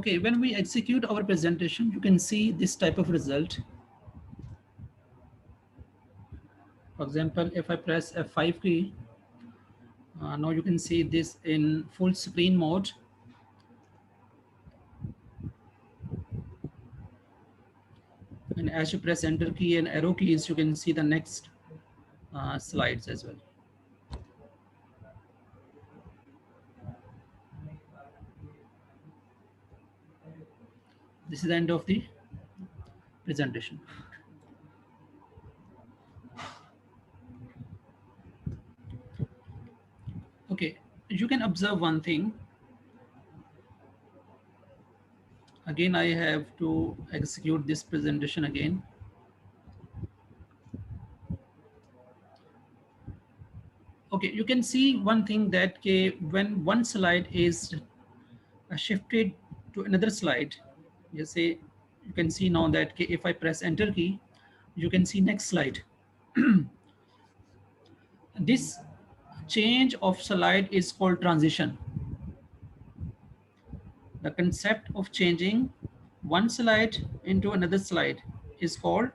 Okay, when we execute our presentation, you can see this type of result. For example, if I press F5 key, now you can see this in full screen mode. And as you press enter key and arrow keys, you can see the next slides as well. This is the end of the presentation. Okay, you can observe one thing. Again, I have to execute this presentation again. Okay, you can see one thing that when one slide is shifted to another slide, you say, you can see now that if I press enter key, you can see next slide. This change of slide is called transition. The concept of changing one slide into another slide is called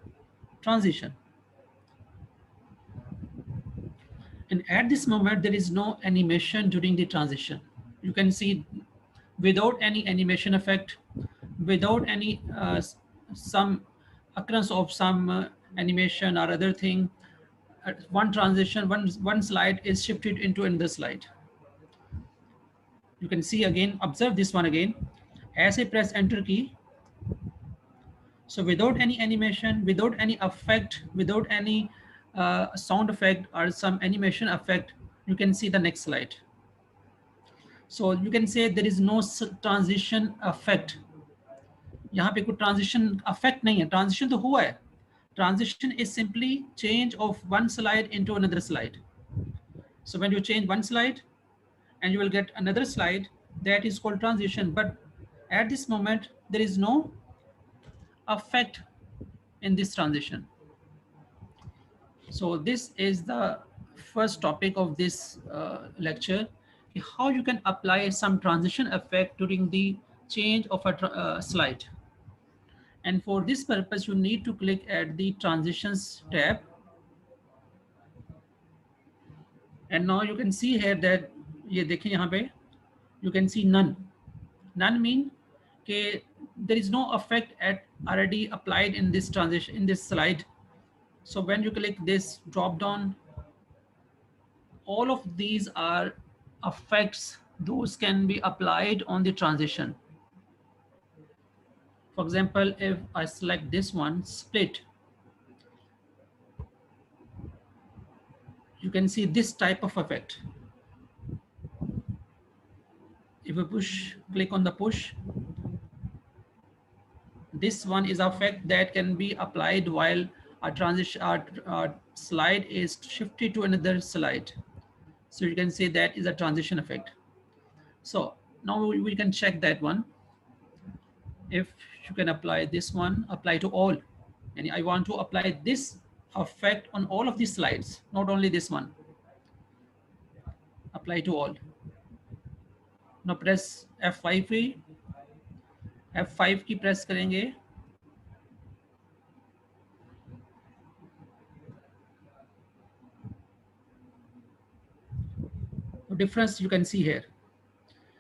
transition. And at this moment, there is no animation during the transition. You can see without any animation effect, without any some occurrence of some animation or other thing, one transition, one slide is shifted into another slide. You can see again, observe this one again. As I press enter key, so without any animation, without any effect, without any sound effect or some animation effect, you can see the next slide. So you can say there is no transition effect. यहाँ पे कोई transition effect नहीं है, transition तो हुआ है. Transition is simply change of one slide into another slide. So when you change one slide and you will get another slide, that is called transition. But at this moment, there is no effect in this transition. So this is the first topic of this lecture, how you can apply some transition effect during the change of a slide. And for this purpose, you need to click at the transitions tab. And now you can see here that ये देखिए यहाँ पे you can see none. None mean that there is no effect already applied in this transition, in this slide. So when you click this drop down, all of these are effects, those can be applied on the transition. For example, if I select this one, split, you can see this type of effect. If you click on the push, this one is effect that can be applied while a transition slide is shifted to another slide. So you can say that is a transition effect. So now we can check that one. If you can apply this one, apply to all. And I want to apply this effect on all of these slides, not only this one. Apply to all. Now press F5 की, F5 की press करेंगे. The difference you can see here.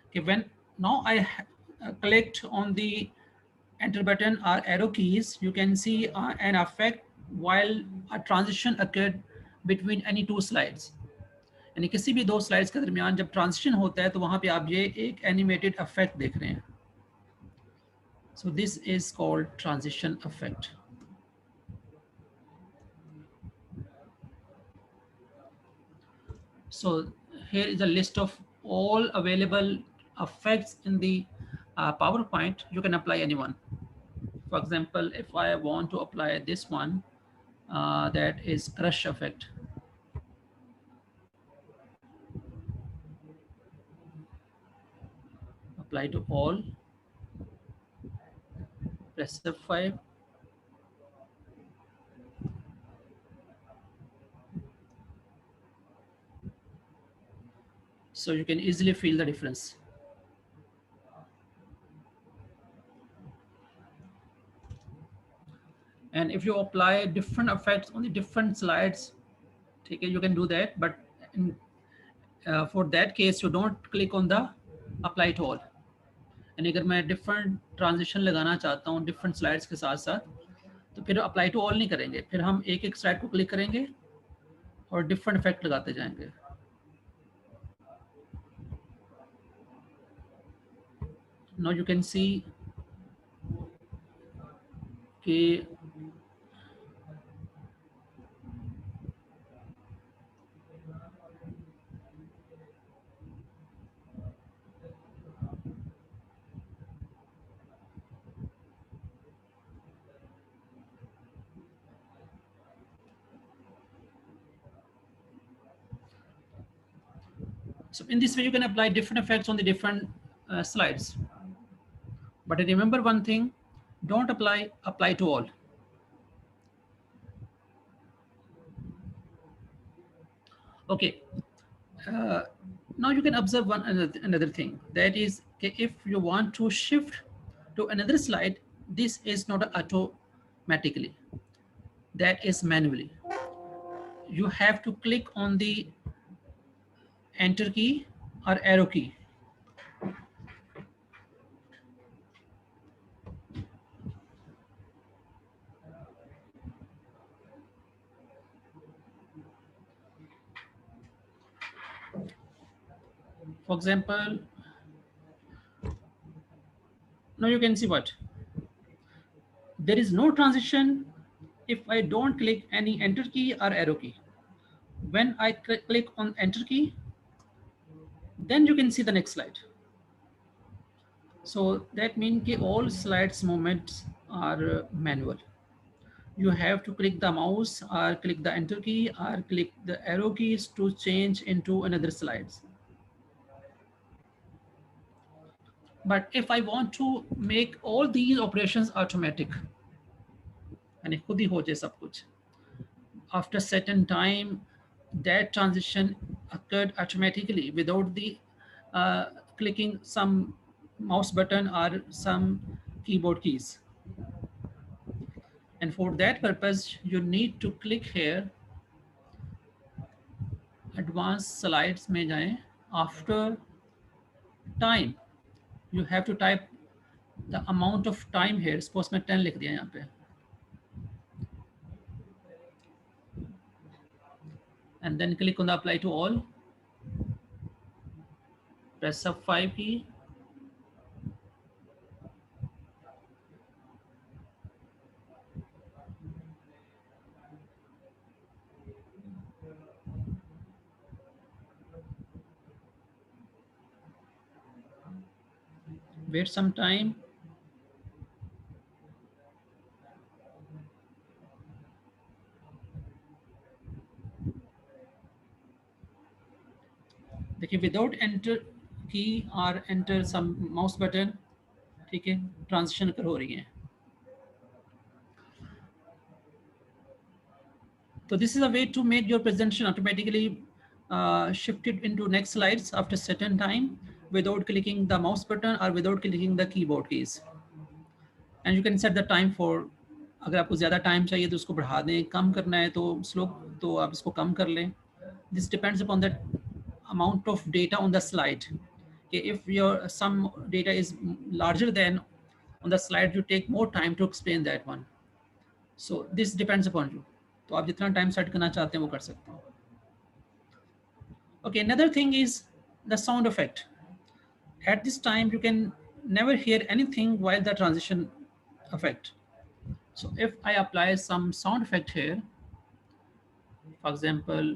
Okay, when now I clicked on the enter button or arrow keys, you can see an effect while a transition occurred between any two slides. यानी किसी भी दो slides के दरमियान जब transition होता है तो वहां पे आप ये एक एनिमेटेड इफेक्ट देख रहे हैं. So this is called transition effect. So here is a list of all available effects in the PowerPoint. You can apply any one. For example, if I want to apply this one, that is crush effect. Apply to all. Press F5. So you can easily feel the difference. if you apply different effects on the different slides, okay, you can do that, but in, for that case you don't click on the apply to all. यानी अगर मैं different transition लगाना चाहता हूँ different slides के साथ साथ, तो फिर अप्लाई टू ऑल नहीं करेंगे, फिर हम एक एक स्लाइड को क्लिक करेंगे और डिफरेंट इफेक्ट लगाते जाएंगे. Now you can see कि so in this way you can apply different effects on the different slides. But remember one thing, don't apply to all. Okay. Now you can observe another thing, that is, okay, if you want to shift to another slide, this is not automatically, that is manually. You have to click on the enter key or arrow key. For example, now you can see what? There is no transition if I don't click any enter key or arrow key. When I click on enter key, then you can see the next slide. So that means that all slides movements are manual. You have to click the mouse or click the enter key or click the arrow keys to change into another slides. But if I want to make all these operations automatic, and खुद ही हो जाए सब कुछ, after certain time, that transition occurred automatically without the clicking some mouse button or some keyboard keys. And for that purpose, you need to click here, advanced slides में जाएं, after time, you have to type the amount of time here. Suppose मैं 10 लिख दिया यहाँ पे, and then click on the apply to all, press F5 key, wait some time. देखिए without enter की और एंटर सम माउस बटन, ठीक है, ट्रांजिशन कर हो रही है. So this is a way to make your presentation automatically shifted into next slides after certain time without clicking the mouse button or without clicking the keyboard keys. And you can set the time for, अगर आपको ज़्यादा time चाहिए तो उसको बढ़ा दें, कम करना है तो स्लो तो आप इसको कम कर लें. This depends upon the amount of data on the slide. Okay, if your some data is larger than on the slide, you take more time to explain that one. So this depends upon you. तो आप जितना time set करना चाहते हैं वो कर सकते हैं. Okay, another thing is the sound effect. At this time, you can never hear anything while the transition effect. So if I apply some sound effect here, for example,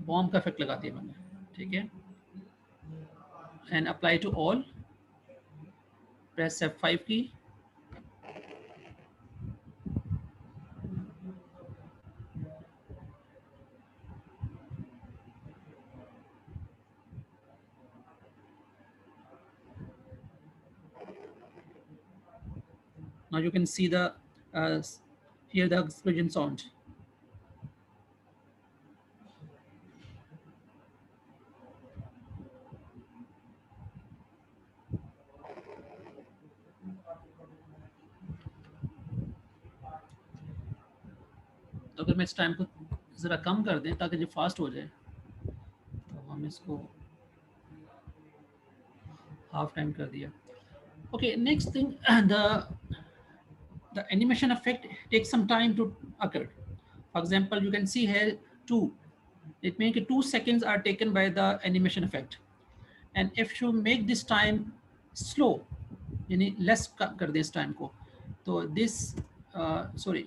bomb का effect लगा दिया मैंने, ठीक है, and apply to all, press F5 key, now you can see the hear the explosion sound. तो अगर मैं इस टाइम को ज़रा कम कर दें ताकि जो फास्ट हो जाए, तो हम इसको हाफ टाइम कर दिया. Okay, next thing, the animation effect takes some time to occur. For example, you can see here 2. It means 2 seconds are taken by the animation effect. And if you make this time slow, यानी less कर दे इस time को, तो this sorry,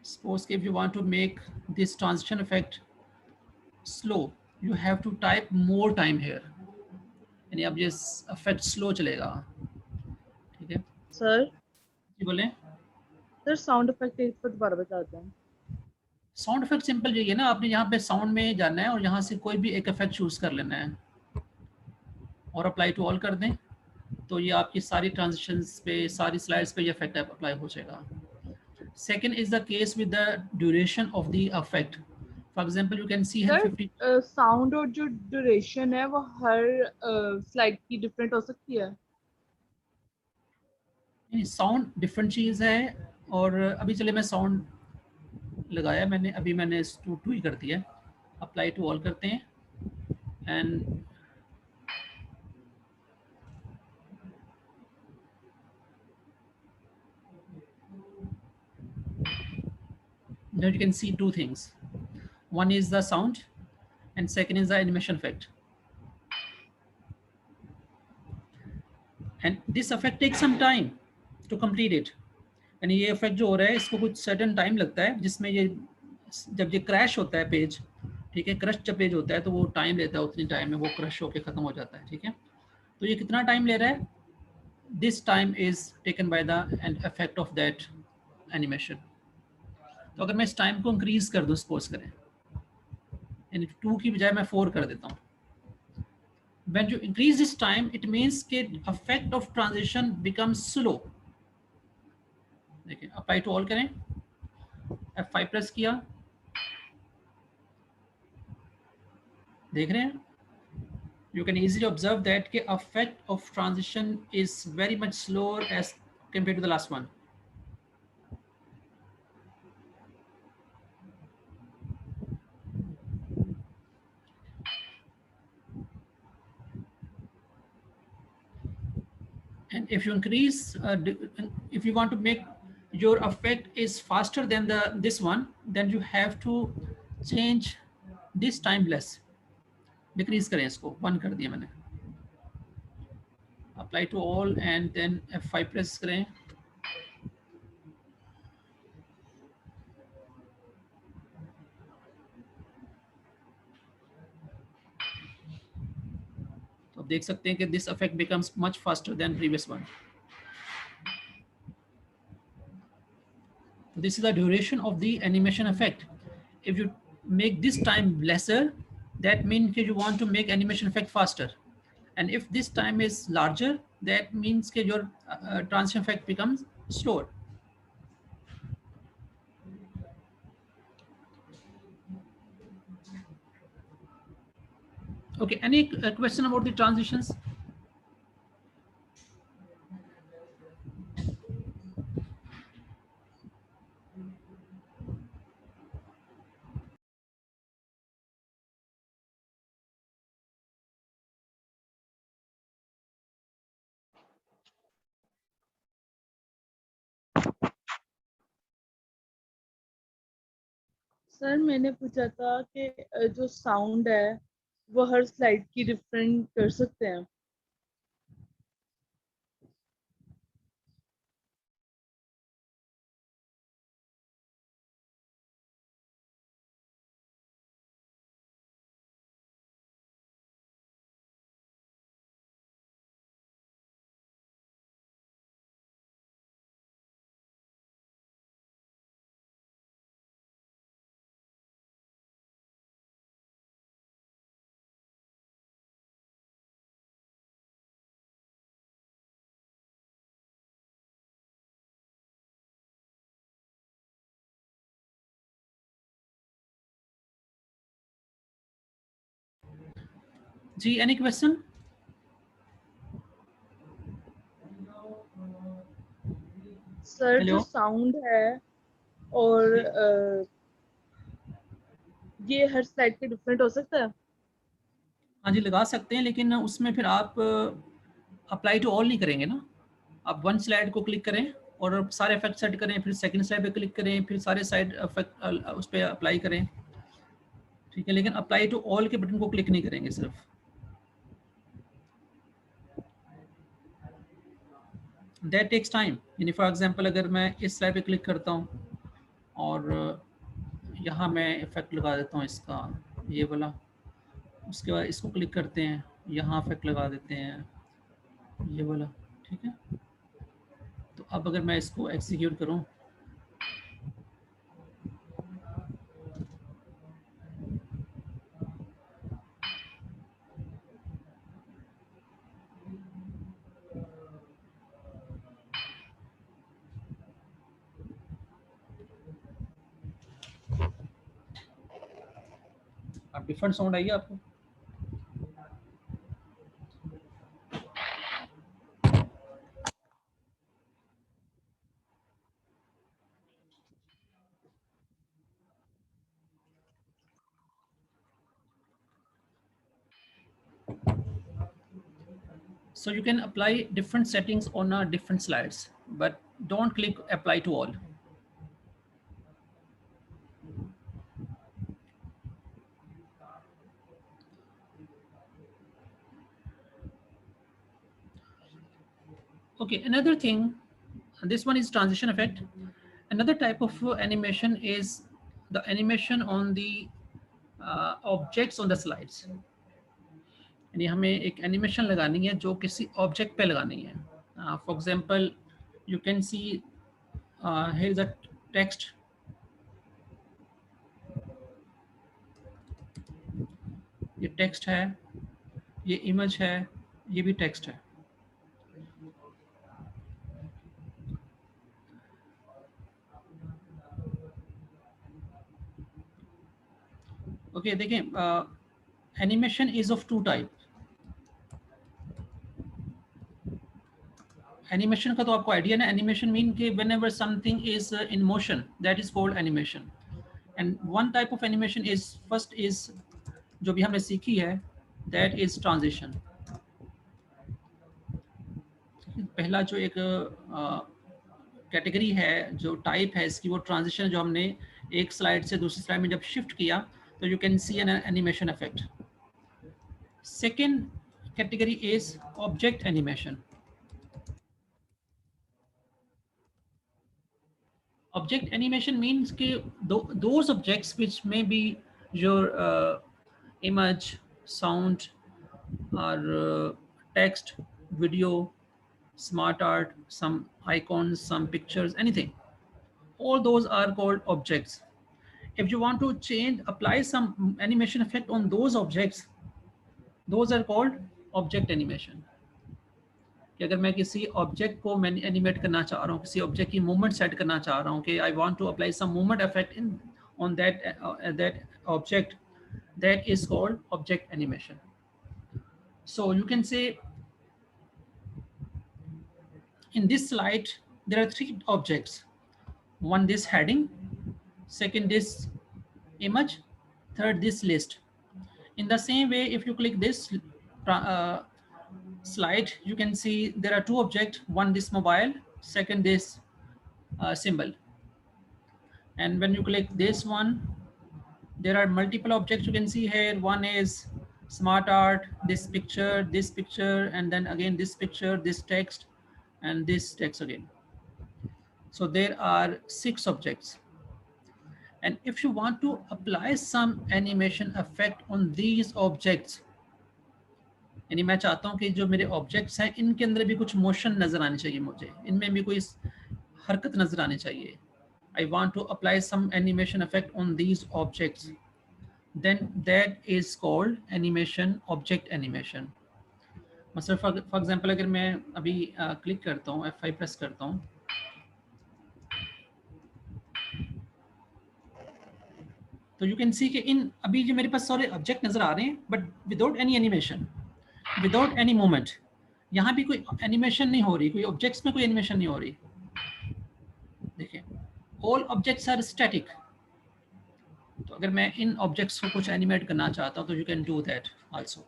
suppose if you want to make this transition effect slow, you have to type more time here. यानी अब ये effect slow चलेगा. ठीक है सर जी, बोलें. सर साउंड इफेक्ट एक बार दोबारा बता दें. साउंड इफेक्ट सिंपल यही है ना, आपने यहाँ पे साउंड में जाना है और यहाँ से कोई भी एक इफेक्ट चूज कर लेना है और अप्लाई टू ऑल कर दें, तो ये आपकी सारी ट्रांजिशंस पे, सारी स्लाइड्स पे ये इफेक्ट अप्लाई हो जाएगा. Second is the case with the duration of the effect. For example you can सी है 50. साउंड और जो ड्यूरेशन है वो हर स्लाइड की डिफरेंट हो सकती है. साउंड डिफरेंट चीज़ है. और अभी चले मैं साउंड लगाया मैंने, अभी मैंने टू ही कर दिया. अप्लाई टू ऑल करते हैं and now you can see two things. One is the sound and second is the animation effect. And this effect takes some time to complete it. यानी ये इफेक्ट जो हो रहा है इसको कुछ सर्टेन टाइम लगता है, जिसमें ये जब ये क्रैश होता है पेज, ठीक है, क्रश जब पेज होता है तो वो टाइम लेता है, उतनी टाइम में वो क्रश होकर ख़त्म हो जाता है. ठीक है, तो ये कितना टाइम ले रहा है, this time is taken by the end effect of that animation. तो अगर मैं इस टाइम को इंक्रीज कर दूँ, सपोज करें, यानी 2 की बजाय मैं 4 कर देता हूँ. When you increase this time, it means कि effect of transition becomes slow. देखिए, apply to all करें, F5 प्रेस किया, देख रहे हैं, you can easily observe that कि effect of transition is very much slower as compared to the last one. And if you increase, if you want to make your effect is faster than this one, then you have to change this time less. Decrease करें इसको, 1 कर दिया मैंने. Apply to all and then F5 press करें. तो आप देख सकते हैं कि this effect becomes much faster than previous one. This is the duration of the animation effect. If you make this time lesser, that means you want to make animation effect faster. And if this time is larger, that means that your transition effect becomes slower. Okay, any question about the transitions? Sir मैंने पूछा था कि जो sound है वो हर slide की different कर सकते हैं. जी, any question? सर जो Hello? साउंड है और ये हर स्लाइड पे डिफरेंट हो सकता है? हाँ जी, लगा सकते हैं, लेकिन उसमें फिर आप अप्लाई टू ऑल नहीं करेंगे ना। आप वन स्लाइड को क्लिक करें और सारे इफेक्ट सेट करें, फिर सेकंड स्लाइड पे क्लिक करें, फिर सारे साइड इफेक्ट उस पर अप्लाई करें, ठीक है। लेकिन अप्लाई टू ऑल के बटन को क्लिक नहीं करेंगे सिर्फ। That takes time. यानी फॉर एग्जांपल अगर मैं इस स्लाइड पे क्लिक करता हूँ और यहाँ मैं इफेक्ट लगा देता हूँ इसका, ये वाला, उसके बाद इसको क्लिक करते हैं, यहाँ इफेक्ट लगा देते हैं, ये वाला, ठीक है। तो अब अगर मैं इसको एग्जीक्यूट करूँ, अब डिफरेंट साउंड आइए आपको। So you can apply different settings on different slides, but don't click apply to all. Okay, another thing, this one is transition effect. Another type of animation is the animation on the objects on the slides. यानी हमें एक animation लगानी है जो किसी object पे लगानी है। For example you can see here is a text, ये टेक्स्ट है, ये इमेज है, ये भी टेक्स्ट है। ओके, देखें, animation is of two type. Animation का तो आपको आइडिया ना, एनिमेशन मीन कि whenever something is in motion, that is called animation. And one type of animation is, first is जो भी हमने सीखी है, दैट इज ट्रांजिशन। पहला जो एक कैटेगरी है, जो टाइप है इसकी, वो ट्रांजिशन, जो हमने एक स्लाइड से दूसरी स्लाइड में जब शिफ्ट किया तो you can see an animation effect. Second category is object animation. Object animation means कि those objects which may be your image, sound, or text, video, smart art, some icons, some pictures, anything. All those are called objects. If you want to change, apply some animation effect on those objects, those are called object animation. कि अगर मैं किसी object को मैं animate करना चाह रहा हूँ, किसी ऑब्जेक्ट की मूवमेंट सेट करना चाह रहा हूँ कि I want to apply some movement effect in on that object, that is called object animation. So you can say in this slide there are three objects. One, this heading, second, this image, third, this list. In the same way, if you click this slide, you can see there are two objects, one this mobile, second this symbol. And when you click this one, there are multiple objects you can see here. One is smart art, this picture, and then again this picture, this text, and this text again. So there are 6 objects. And if you want to apply some animation effect on these objects, यानी मैं चाहता हूँ कि जो मेरे objects हैं इनके अंदर भी कुछ मोशन नजर आनी चाहिए, मुझे इनमें भी कोई हरकत नजर आनी चाहिए. I want to apply some animation effect on these objects, then that is called animation, object animation. मतलब फॉर एग्जांपल अगर मैं अभी क्लिक करता हूँ, F5 प्रेस करता हूँ, तो यू कैन सी कि इन अभी जो मेरे पास सारे ऑब्जेक्ट नजर आ रहे हैं but without any animation, without any movement. यहाँ भी कोई एनिमेशन नहीं हो रही, कोई ऑब्जेक्ट्स में कोई एनिमेशन नहीं हो रही. देखिए all objects are static. तो अगर मैं इन ऑब्जेक्ट्स को कुछ एनिमेट करना चाहता हूँ तो you can do that also.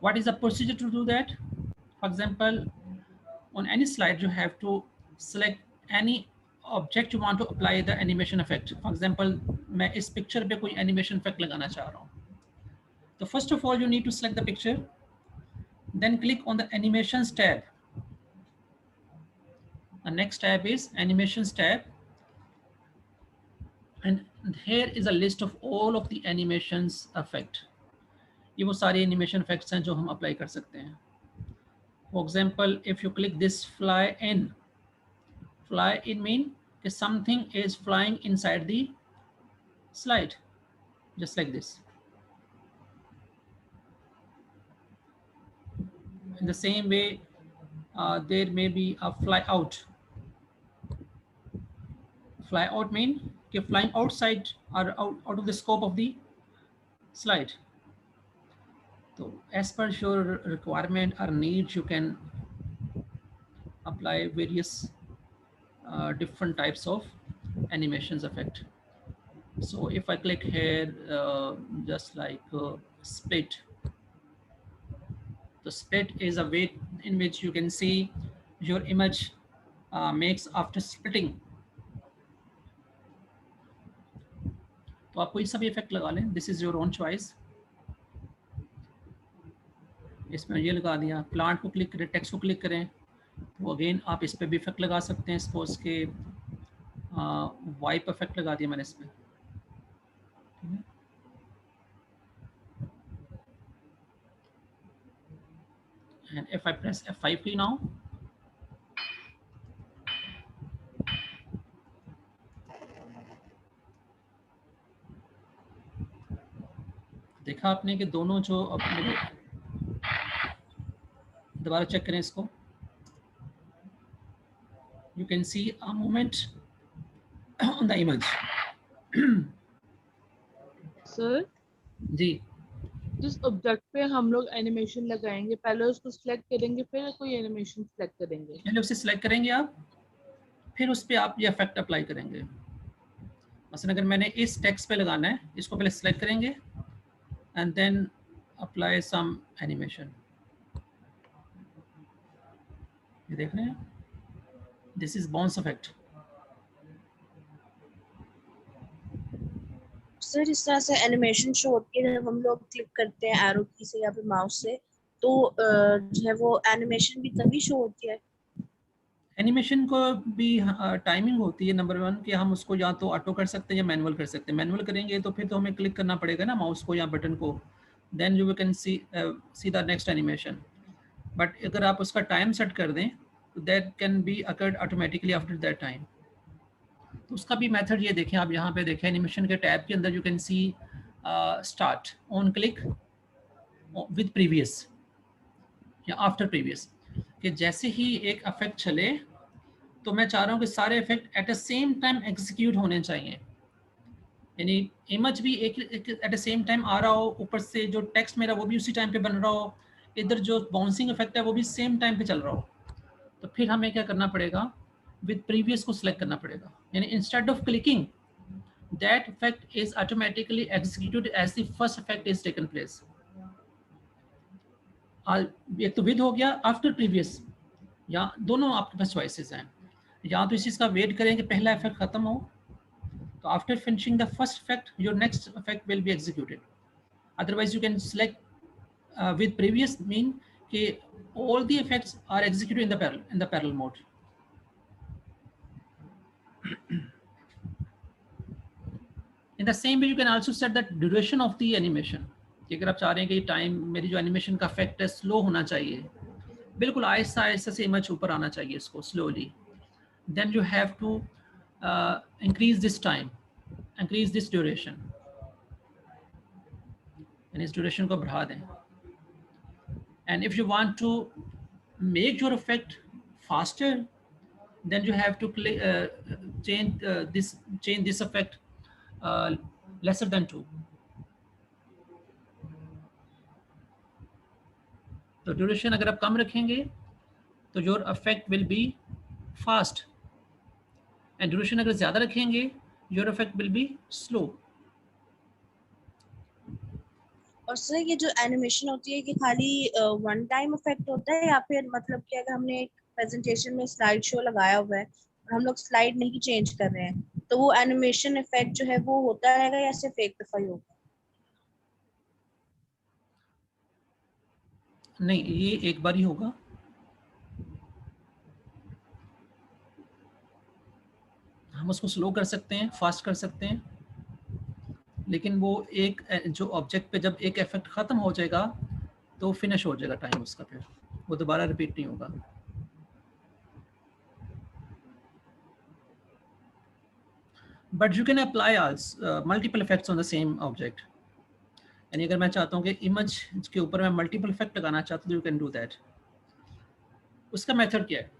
What is the procedure to do that? For example, on any slide you have to select any object you want to apply the animation effect. For example, मैं इस picture पे कोई animation effect लगाना चाह रहा हूँ. So first of all you need to select the picture, then click on the animations tab. The next tab is animations tab, and here is a list of all of the animations effect. ये वो सारे animation effects हैं जो हम apply कर सकते हैं. For example, if you click this fly in mean that something is flying inside the slide, just like this. In the same way, there may be a fly out. Fly out mean that flying outside or out of the scope of the slide. So as per your requirement or needs, you can apply various different types of animations effect. So if I click here, just like split, the split is a way in which you can see your image makes after splitting. तो आप कोई सा भी effect लगा लें, this is your own choice. इसमें ये लगा दिया. प्लांट को क्लिक करें, टेक्स्ट को क्लिक करें, तो अगेन आप इस पर भी इफेक्ट लगा सकते हैं. सपोज के वाइप इफेक्ट लगा दिया मैंने इसमें. And if I press F5 key now, देखा आपने कि दोनों जो अपने, दोबारा चेक करें इसको, you can see a movement on the image. Sir जी, जिस ऑब्जेक्ट पे हम लोग एनिमेशन लगाएंगे पहले उसको सिलेक्ट करेंगे फिर कोई एनिमेशन सिलेक्ट करेंगे. पहले उसे सिलेक्ट करेंगे आप, फिर उस पर आप ये इफेक्ट अप्लाई करेंगे. मसलन अगर मैंने इस टेक्स्ट पे लगाना है, इसको पहले सिलेक्ट करेंगे and then apply some animation. ये देख रहे हैं, this is bounce effect. Sir इस तरह से एनिमेशन शो होती है जब हम लोग क्लिक करते हैं एरो की से या फिर माउस से, तो जो है वो एनिमेशन भी तभी शो होती है. एनिमेशन को भी टाइमिंग होती है नंबर 1 कि हम उसको या तो ऑटो कर सकते हैं या मैनुअल कर सकते हैं. मैनुअल करेंगे तो फिर तो हमें क्लिक करना पड़ेगा ना माउस को या बटन को, then you can see the next animation. But अगर आप उसका टाइम सेट कर दें तो that can be occurred automatically after that time. तो उसका भी मेथड ये देखें, आप यहाँ पे देखें एनिमेशन के टैब के अंदर you can C start on click with previous या आफ्टर प्रीवियस, कि जैसे ही एक इफेक्ट चले तो मैं चाह रहा हूँ कि सारे effect at the same time execute होने चाहिए. यानी इमेज भी एक एट द सेम टाइम आ रहा हो, ऊपर से जो टेक्स्ट मेरा वो भी उसी टाइम पे बन रहा हो, इधर जो बाउंसिंग इफेक्ट है वो भी सेम टाइम पे चल रहा हो. तो फिर हमें क्या करना पड़ेगा, विद प्रीवियस को सिलेक्ट करना पड़ेगा. यानी instead of clicking that effect is automatically executed as the first effect is taken place. एक तो विद हो गया, आफ्टर प्रीवियस, या दोनों आपके पास चॉइसेस हैं. या तो इस चीज़ का वेट करें कि पहला इफेक्ट खत्म हो, तो after finishing the first effect your next effect will be executed. Otherwise you can select with previous mean कि all the effects are executed in the parallel mode. In the same way you can also set the duration of the animation. कि अगर आप चाह रहे हैं कि time मेरी जो एनिमेशन का इफेक्ट है स्लो होना चाहिए, बिल्कुल आहिस्ता आहिस्ता से इमेज ऊपर आना चाहिए इसको slowly, then you have to increase this time, increase this duration, and इस duration को बढ़ा दें. And if you want to make your effect faster, then you have to change this effect lesser than 2. तो duration अगर आप कम रखेंगे तो your effect will be fast, and duration अगर ज़्यादा रखेंगे your effect will be slow. और sir ये जो एनिमेशन होती है कि खाली वन टाइम इफेक्ट होता है, या फिर मतलब कि अगर हमने एक प्रेजेंटेशन में स्लाइड शो लगाया हुआ है और हम लोग स्लाइड नहीं चेंज कर रहे हैं, तो वो एनिमेशन इफेक्ट जो है वो होता रहेगा या सिर्फ एक दफा ही होगा? नहीं, ये एक बार ही होगा। हम उसको स्लो कर सकते हैं, फास्ट कर सकते हैं, लेकिन वो एक जो ऑब्जेक्ट पे जब एक इफेक्ट ख़त्म हो जाएगा तो फिनिश हो जाएगा टाइम उसका, फिर वो दोबारा रिपीट नहीं होगा। But you can apply multiple effects on the same object. यानी अगर मैं चाहता हूँ कि इमेज के ऊपर मैं मल्टीपल इफेक्ट लगाना चाहता हूँ, यू कैन डू दैट। उसका मेथड क्या है?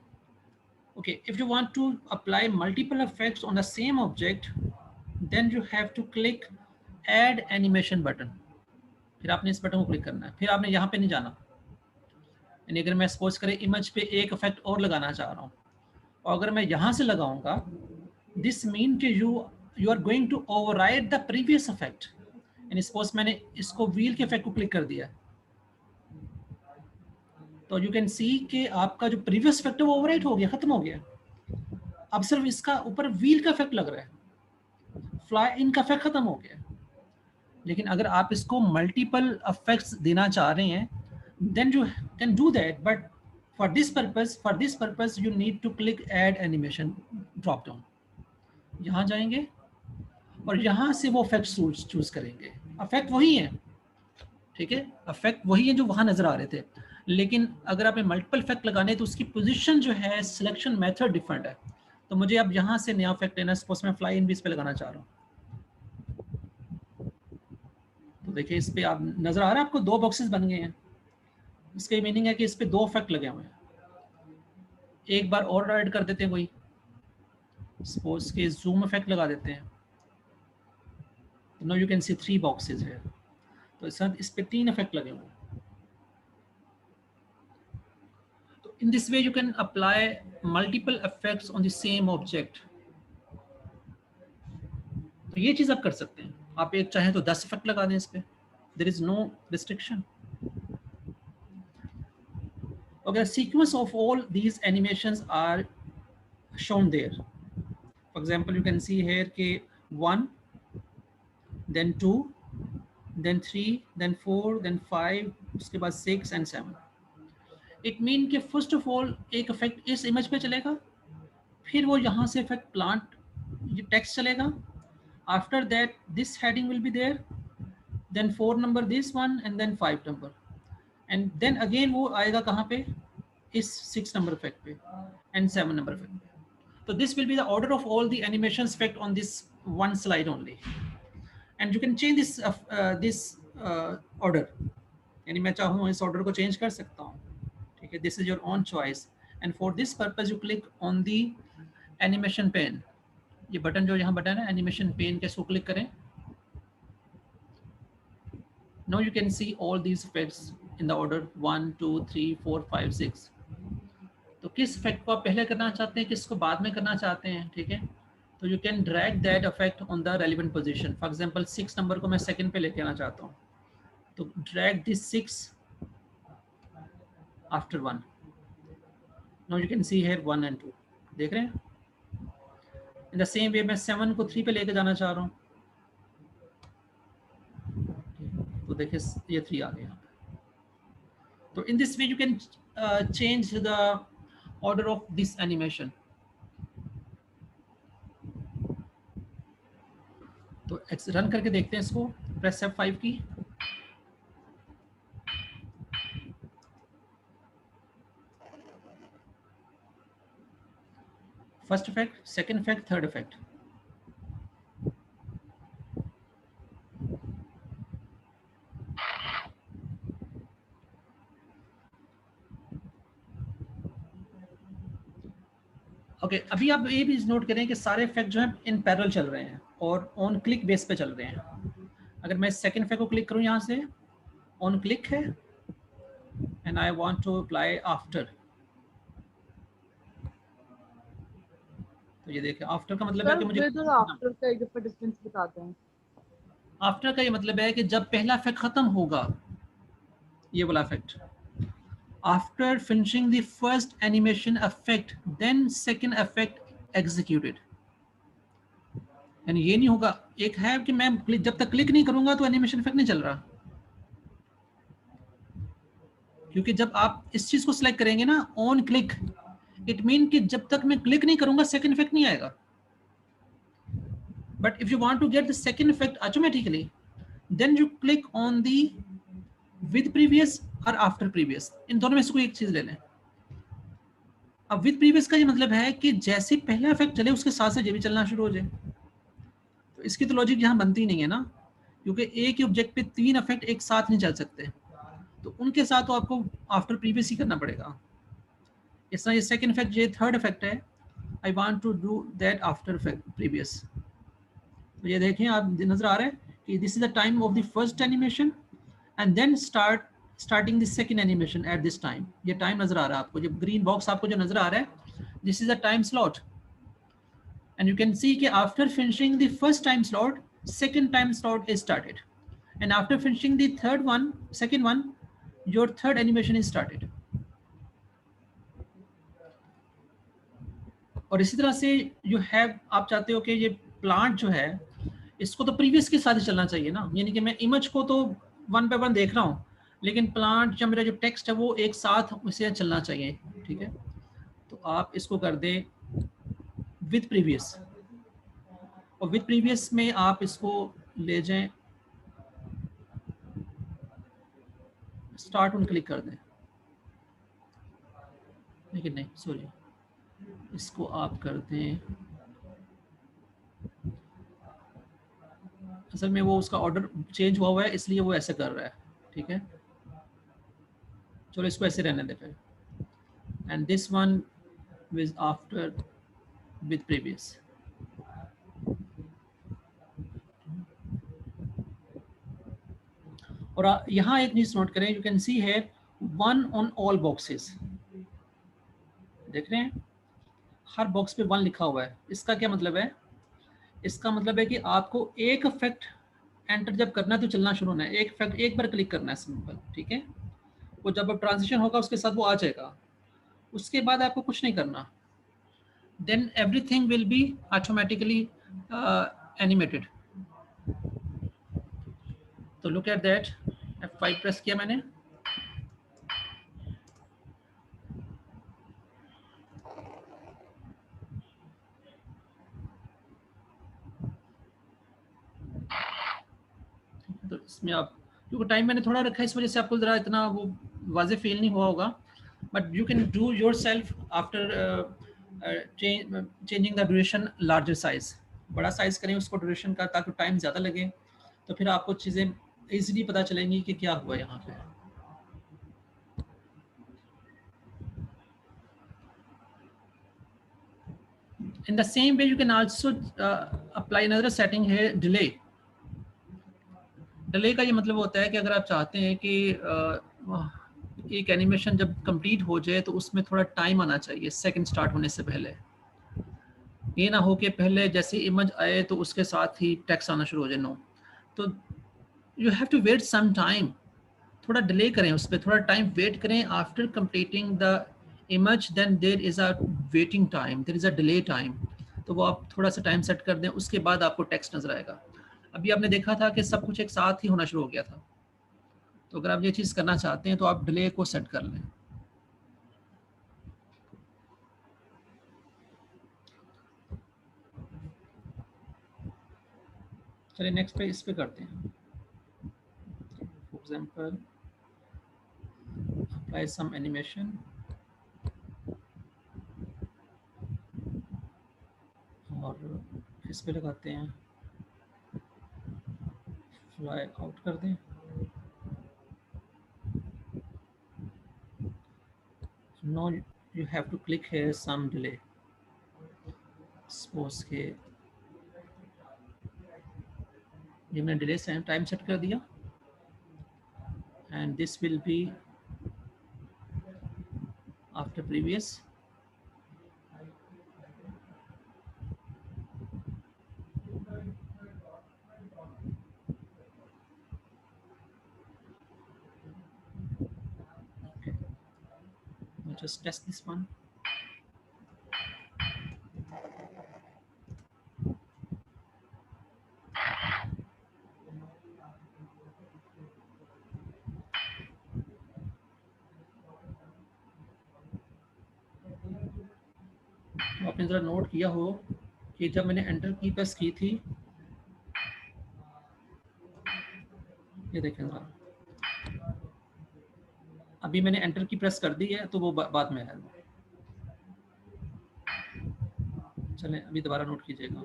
Okay, if you want to apply multiple effects on the same object, then you have to click add animation button. फिर आपने इस बटन को क्लिक करना है, फिर आपने यहाँ पे नहीं जाना। यानी अगर मैं सपोज करें इमेज पे एक इफेक्ट और लगाना चाह रहा हूँ, और अगर मैं यहाँ से लगाऊंगा, दिस मीन कि you are going to override the previous effect. यानी सपोज मैंने इसको व्हील के इफेक्ट को क्लिक कर दिया, तो यू कैन सी कि आपका जो प्रीवियस इफेक्ट है वो ओवरराइड हो गया, खत्म हो गया। अब सिर्फ इसका ऊपर व्हील का इफेक्ट लग रहा है, फ्लाई इन का इफेक्ट खत्म हो गया। लेकिन अगर आप इसको मल्टीपल इफेक्ट्स देना चाह रहे हैं, then you can do that, but for this purpose you need to click add animation drop down. यहाँ जाएंगे और यहाँ से वो इफेक्ट चूज करेंगे। इफेक्ट वही है, ठीक है, इफेक्ट वही है जो वहाँ नजर आ रहे थे, लेकिन अगर आपने मल्टीपल इफेक्ट लगाने तो उसकी पोजीशन जो है, सिलेक्शन मेथड डिफरेंट है। तो मुझे अब यहाँ से नया इफेक्ट लेना, सपोज मैं फ्लाई इन भी इस पे लगाना चाह रहा हूँ, तो देखिए इस पे आप नजर आ रहा है आपको दो बॉक्सेस बन गए हैं। इसका मीनिंग है कि इस पे दो इफेक्ट लगे हुए हैं। एक बार और ऐड कर देते हैं, कोई सपोज के जूम इफेक्ट लगा देते हैं, no you can see 3 boxes है, तो इस पे 3 इफेक्ट लगे हुए हैं। तो in this way you can apply multiple effects on the same object. तो ये चीज आप कर सकते हैं। आप एक चाहें तो 10 इफेक्ट लगा दें इस पे, there is no restriction. Okay, a sequence of all these animations are shown there. For example, you can see here कि 1, then 2, then 3, then 4, then 5, उसके बाद 6 and 7. It mean कि first of all एक effect इस image पे चलेगा, फिर वो यहाँ से इफेक्ट प्लांट ये टेक्स्ट चलेगा, after that this heading will be there, then 4 number this one and then 5 number, and then again वो आएगा कहाँ पे, इस 6 number effect पे and 7 number effect पे. So this will be the order of all the animations effect on this one slide only, and you can change this order. यानी मैं चाहूँ इस order को change कर सकता हूँ, ठीक है, this is your own choice, and for this purpose you click on the animation pane. ये बटन जो यहाँ बटन है animation pane के, इसको क्लिक करें। Now you can see all these effects in the order 1, 2, 3, 4, 5, 6. तो किस इफेक्ट को आप पहले करना चाहते हैं, किसको बाद में करना चाहते हैं, ठीक है, तो you can drag that effect on the relevant position. For example 6 number को मैं सेकंड पे लेके आना चाहता हूँ, तो drag this 6 after 1। Now you can see here 1 and 2, देख रहे हैं। इन द सेम वे मैं 7 को 3 पे लेके जाना चाह रहा हूँ, तो देखिए ये 3 आ गया यहाँ पे। तो in this way you can change the order of this animation. तो रन करके देखते हैं इसको, प्रेस F5 की। First effect, second effect, third effect. Okay, अभी आप ये भी नोट करें कि सारे इफेक्ट जो हैं इन पैरेलल चल रहे हैं और ऑन क्लिक बेस पे चल रहे हैं। अगर मैं सेकंड इफेक्ट को क्लिक करूं, यहाँ से ऑन क्लिक है and I want to apply after, तो ये देखिए आफ्टर का मतलब है सर कि मुझे विद और आफ्टर का एक दफा डिफरेंस बताते हैं। आफ्टर का ये मतलब है कि जब पहला इफेक्ट खत्म होगा, ये वाला effect, after finishing the first animation effect then second effect executed. यानी ये नहीं होगा, एक है कि मैं जब तक क्लिक नहीं करूंगा तो एनिमेशन इफेक्ट नहीं चल रहा, क्योंकि जब आप इस चीज को सिलेक्ट करेंगे ना ऑन क्लिक, इट मीन कि जब तक मैं क्लिक नहीं करूंगा सेकंड इफेक्ट नहीं आएगा। But if you want to get the second effect automatically, then you click on the with previous और आफ्टर प्रीवियस, इन दोनों में से कोई एक चीज ले लें। अब विद प्रीवियस का ये मतलब है कि जैसे पहला इफेक्ट चले उसके साथ से ये भी चलना शुरू हो जाए। तो इसकी तो लॉजिक यहाँ बनती नहीं है ना, क्योंकि एक ही ऑब्जेक्ट पे तीन इफेक्ट एक साथ नहीं चल सकते, तो उनके साथ तो आपको आफ्टर प्रीवियस ही करना पड़ेगा। इस तरह ये सेकंड इफेक्ट, ये थर्ड इफेक्ट है, I want to do that after effect previous. तो ये देखें आप, नजर आ रहा है कि this is the time of the first animation and then starting the second animation at this time. ये टाइम नजर आ रहा है आपको, जो ग्रीन बॉक्स आपको जो नजर आ रहा है, this is a time slot. And you can see that after finishing the first time slot, second time slot is started, and after finishing the second one, your third animation is started. और इसी तरह से you have, आप चाहते हो कि ये plant जो है इसको तो प्रीवियस के साथ ही चलना चाहिए ना, यानी कि मैं इमेज को तो वन बाय वन देख रहा हूँ, लेकिन प्लांट या मेरा जो टेक्स्ट है वो एक साथ उसे चलना चाहिए। ठीक है, तो आप इसको कर दें विद प्रीवियस, और विद प्रीवियस में आप इसको ले जाएं, स्टार्ट ऑन क्लिक कर दें, लेकिन नहीं सॉरी, इसको आप कर दें, असल में वो उसका ऑर्डर चेंज हुआ हुआ है इसलिए वो ऐसे कर रहा है। ठीक है, चलो इसको ऐसे रहने दे फिर, and this one with after with previous. और यहाँ एक चीज नोट करें, यू कैन सी है वन ऑन ऑल बॉक्सेस, देख रहे हैं हर बॉक्स पे वन लिखा हुआ है। इसका क्या मतलब है, इसका मतलब है कि आपको एक इफेक्ट एंटर जब करना है तो चलना शुरू होना है, एक इफेक्ट एक बार क्लिक करना है सिंपल। ठीक है, वो जब अब ट्रांजिशन होगा उसके साथ वो आ जाएगा, उसके बाद आपको कुछ नहीं करना, then everything will be automatically animated. तो look at that, F5 press किया मैंने, तो इसमें आप, क्योंकि टाइम मैंने थोड़ा रखा है इस वजह से आपको ज़रा इतना वो वाजे फील नहीं हुआ होगा, but you can do your self after changing the duration larger size, बड़ा साइज करें उसको ड्यूरेशन का, ताकि टाइम ज़्यादा लगे, तो फिर आपको चीज़ें ईजिली पता चलेंगी कि क्या हुआ यहाँ पे। In the same way, you can also apply another setting है delay। डिले का ये मतलब होता है कि अगर आप चाहते हैं कि एक एनिमेशन जब कंप्लीट हो जाए तो उसमें थोड़ा टाइम आना चाहिए सेकंड स्टार्ट होने से पहले, ये ना हो कि पहले जैसे इमेज आए तो उसके साथ ही टेक्स्ट आना शुरू हो जाए, नो। तो you have to wait some time, थोड़ा डिले करें उस पर, थोड़ा टाइम वेट करें। After completing the image then there is a waiting time, there is a delay time, तो वो आप थोड़ा सा टाइम सेट कर दें, उसके बाद आपको टेक्स्ट नजर आएगा। अभी आपने देखा था कि सब कुछ एक साथ ही होना शुरू हो गया था, तो अगर आप ये चीज़ करना चाहते हैं तो आप डिले को सेट कर लें। चलिए नेक्स्ट पे इस पे करते हैं, for example apply some animation, और इस पे लगाते हैं फ्लाई आउट कर दें, no you have to click here some delay, suppose के ये मैंने डिले से टाइम सेट कर दिया, and this will be after previous, just test this one. तो आपने ज़रा नोट किया हो कि जब मैंने एंटर की प्रेस की थी, ये देखें ज़रा, अभी मैंने एंटर की प्रेस कर दी है तो वो बाद में है। चलें अभी दोबारा नोट कीजिएगा।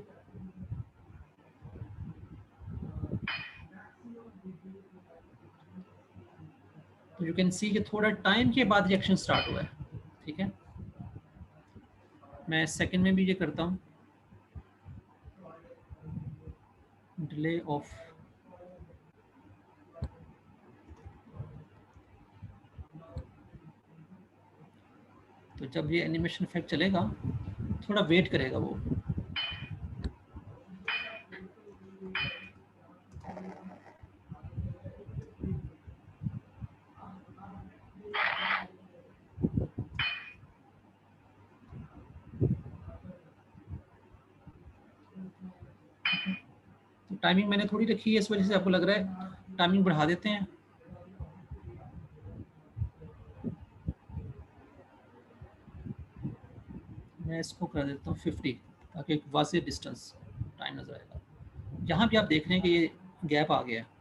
तो यू कैन सी कि थोड़ा टाइम के बाद रिएक्शन स्टार्ट हुआ है। ठीक है, मैं सेकंड में भी ये करता हूँ, डिले ऑफ। तो जब ये एनिमेशन इफेक्ट चलेगा थोड़ा वेट करेगा वो। तो टाइमिंग मैंने थोड़ी रखी है, इस वजह से आपको लग रहा है टाइमिंग बढ़ा देते हैं। मैं इसको कर देता हूँ 50 ताकि एक वाज़ेह डिस्टेंस टाइम नजर आएगा। यहाँ भी आप देख रहे हैं कि ये गैप आ गया है।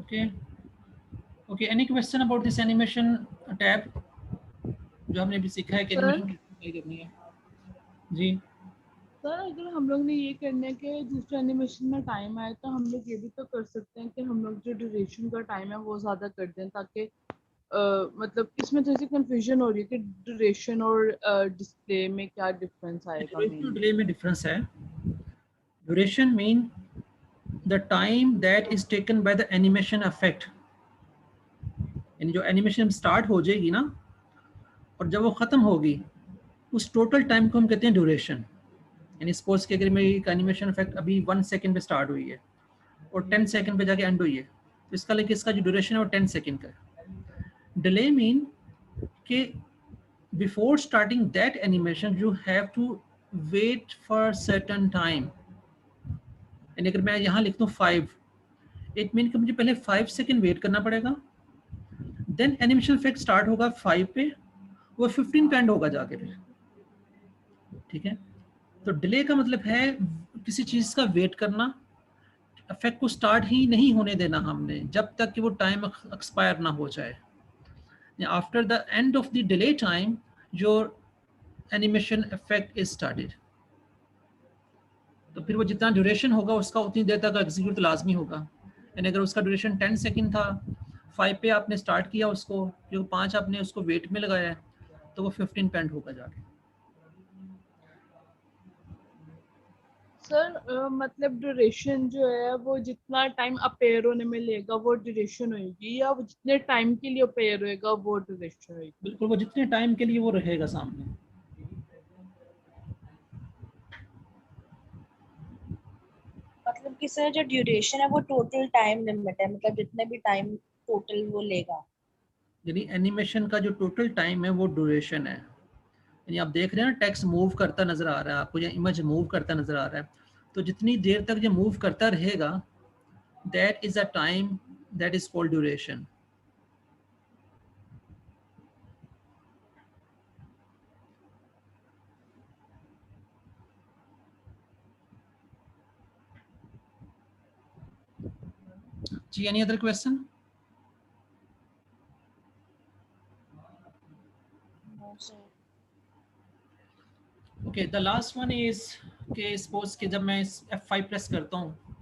Okay okay, any question about this animation tab जो हमने अभी सीखा है कि सर? एनिमेशन कैसे करनी है? जी सर अगर हम लोग ने ये करना है कि दूसरे एनिमेशन में टाइम आए तो हम लोग ये भी तो कर सकते हैं कि हम लोग जो ड्यूरेशन का टाइम है वो ज़्यादा कर दें, ताकि मतलब इसमें थोड़ी सी कंफ्यूजन हो रही है कि ड्यूरेशन और डिस्प्ले में क्या डिफरेंस आएगा। ड्यूरेशन मेनली डिले में डिफरेंस है। Duration mean the time that is taken by the animation effect, यानी जो एनिमेशन स्टार्ट हो जाएगी ना और जब वो ख़त्म होगी उस टोटल टाइम को हम कहते हैं ड्यूरेशन। यानी सपोज कि अगर मेरी एक एनिमेशन इफेक्ट अभी 1 सेकंड पे स्टार्ट हुई है और 10 सेकंड पे जाके एंड हुई है, तो इसका लेके इसका जो ड्यूरेशन है वो 10 सेकंड का है। डिले मीन कि before starting that animation you have to wait for certain time. यानी अगर मैं यहाँ लिख दूँ 5, इट मीन कि मुझे पहले 5 सेकंड वेट करना पड़ेगा, देन एनिमेशन इफेक्ट स्टार्ट होगा 5 पे, वो 15 पे एंड होगा जाके फिर। ठीक है, तो डिले का मतलब है किसी चीज़ का वेट करना, इफेक्ट को स्टार्ट ही नहीं होने देना हमने जब तक कि वो टाइम एक्सपायर ना हो जाए। After the end of the delay time your animation effect is started. तो फिर वो जितना ड्यूरेशन होगा उसका उतनी देर तक एग्जीक्यूट लाजमी होगा। यानी अगर उसका ड्यूरेशन 10 सेकंड था, 5 पे आपने स्टार्ट किया उसको, जो 5 आपने उसको वेट में लगाया है, तो वो 15 पे एंड होगा जाके। सर मतलब ड्यूरेशन जो है वो जितना टाइम अपेयर होने में लेगा वो ड्यूरेशन होगी, या वो जितने टाइम के लिए अपेयर होएगा वो ड्यूरेशन होगी? बिल्कुल, वो जितने टाइम के लिए वो रहेगा सामने। मतलब कि सर जो ड्यूरेशन है वो टोटल टाइम लिमिट है, मतलब जितने भी टाइम टोटल वो लेगा। यानी एनिमेशन का जो टोटल टाइम है वो ड्यूरेशन है। यानी आप देख रहे हैं ना, टेक्स्ट मूव करता नजर आ रहा है आपको, या इमेज मूव करता नजर आ रहा है, तो जितनी देर तक ये मूव करता रहेगा that is a time that is called duration. जी, any other question? Okay, the last one is के सपोज कि जब मैं F5 प्रेस करता हूँ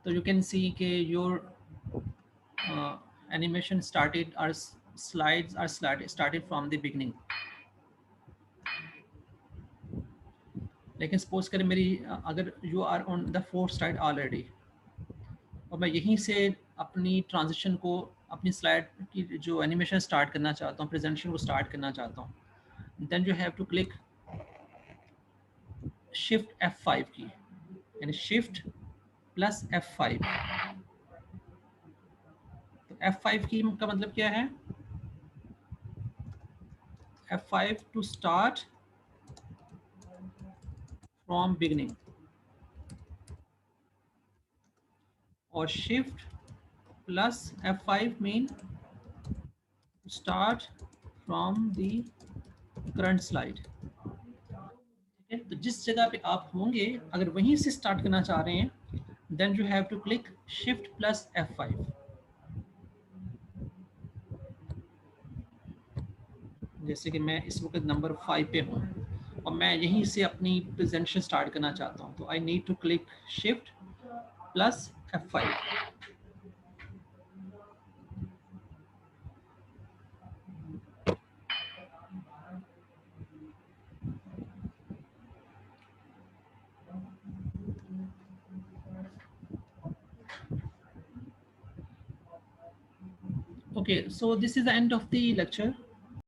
तो यू कैन सी के योर एनिमेशन स्टार्टेड और slides are started from the beginning. लेकिन सपोज करें मेरी अगर you are on the 4th slide already और मैं यहीं से अपनी ट्रांजिशन को, अपनी स्लाइड की जो एनिमेशन स्टार्ट करना चाहता हूँ, प्रेजेंटेशन को स्टार्ट करना चाहता हूँ, then you have to click shift F5 key, यानी शिफ्ट प्लस F5। तो F5 की का मतलब क्या है? F5 to start from beginning, और shift plus F5 mean start from the current slide. ठीक है, तो जिस जगह पे आप होंगे अगर वहीं से स्टार्ट करना चाह रहे हैं, then you have to click shift plus F5। जैसे कि मैं इस वक्त नंबर 5 पे हूँ और मैं यहीं से अपनी प्रेजेंटेशन स्टार्ट करना चाहता हूँ, तो I need to click shift plus F5। Okay, so this is the end of the lecture.